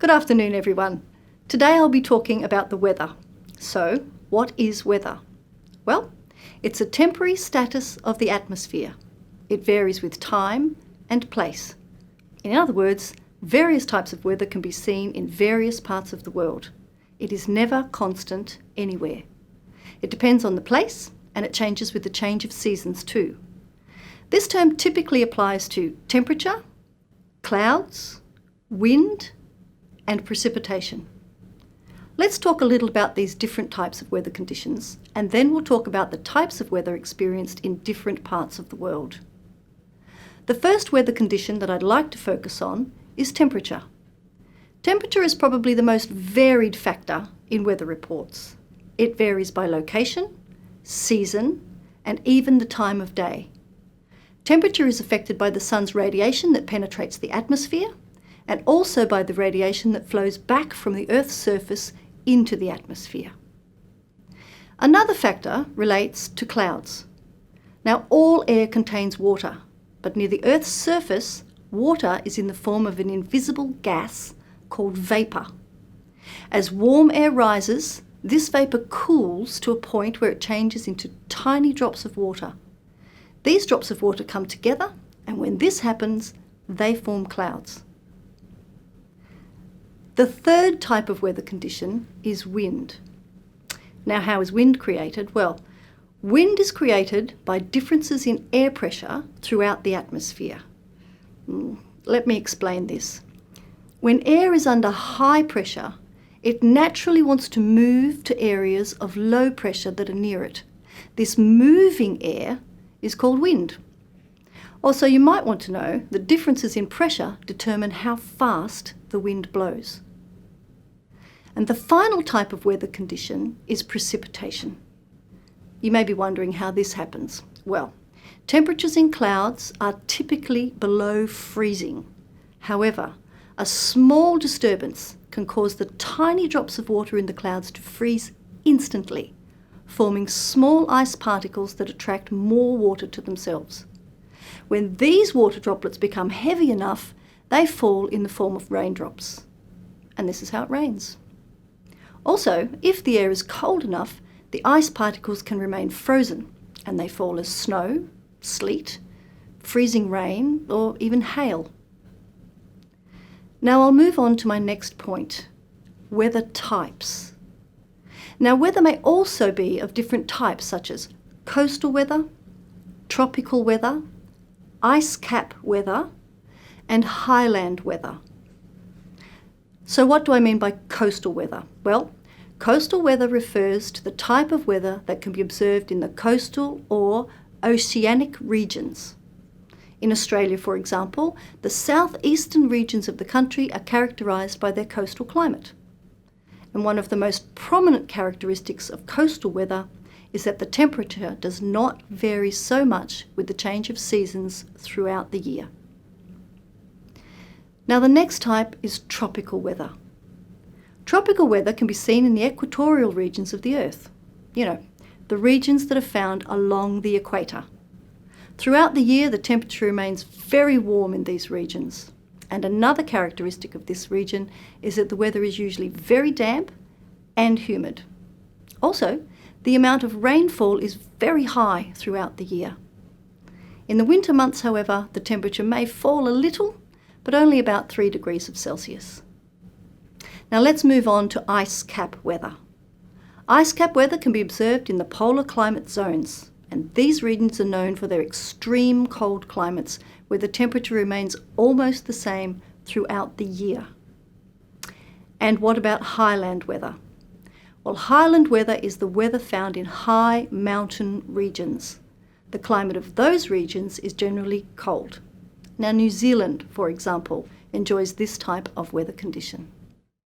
Good afternoon, everyone. Today I'll be talking about the weather. So, what is weather? Well, it's a temporary status of the atmosphere. It varies with time and place. In other words, various types of weather can be seen in various parts of the world. It is never constant anywhere. It depends on the place, and it changes with the change of seasons too. This term typically applies to temperature, clouds, wind, and precipitation. Let's talk a little about these different types of weather conditions, and then we'll talk about the types of weather experienced in different parts of the world. The first weather condition that I'd like to focus on is temperature. Temperature is probably the most varied factor in weather reports. It varies by location, season, and even the time of day. Temperature is affected by the sun's radiation that penetrates the atmosphere, and also by the radiation that flows back from the Earth's surface into the atmosphere. Another factor relates to clouds. Now, all air contains water, but near the Earth's surface, water is in the form of an invisible gas called vapour. As warm air rises, this vapour cools to a point where it changes into tiny drops of water. These drops of water come together, and when this happens, they form clouds. The third type of weather condition is wind. Now, how is wind created? Well, wind is created by differences in air pressure throughout the atmosphere. Let me explain this. When air is under high pressure, it naturally wants to move to areas of low pressure that are near it. This moving air is called wind. Also, you might want to know that differences in pressure determine how fast the wind blows. And the final type of weather condition is precipitation. You may be wondering how this happens. Well, temperatures in clouds are typically below freezing. However, a small disturbance can cause the tiny drops of water in the clouds to freeze instantly, forming small ice particles that attract more water to themselves. When these water droplets become heavy enough, they fall in the form of raindrops. And this is how it rains. Also, if the air is cold enough, the ice particles can remain frozen, and they fall as snow, sleet, freezing rain, or even hail. Now I'll move on to my next point, weather types. Now, weather may also be of different types, such as coastal weather, tropical weather, ice cap weather, and highland weather. So what do I mean by coastal weather? Well, coastal weather refers to the type of weather that can be observed in the coastal or oceanic regions. In Australia, for example, the southeastern regions of the country are characterised by their coastal climate. And one of the most prominent characteristics of coastal weather is that the temperature does not vary so much with the change of seasons throughout the year. Now, the next type is tropical weather. Tropical weather can be seen in the equatorial regions of the Earth. The regions that are found along the equator. Throughout the year, the temperature remains very warm in these regions. And another characteristic of this region is that the weather is usually very damp and humid. Also, the amount of rainfall is very high throughout the year. In the winter months, however, the temperature may fall a little, but only about 3 degrees Celsius. Now let's move on to ice cap weather. Ice cap weather can be observed in the polar climate zones, and these regions are known for their extreme cold climates where the temperature remains almost the same throughout the year. And what about highland weather? Well, highland weather is the weather found in high mountain regions. The climate of those regions is generally cold. Now, New Zealand, for example, enjoys this type of weather condition.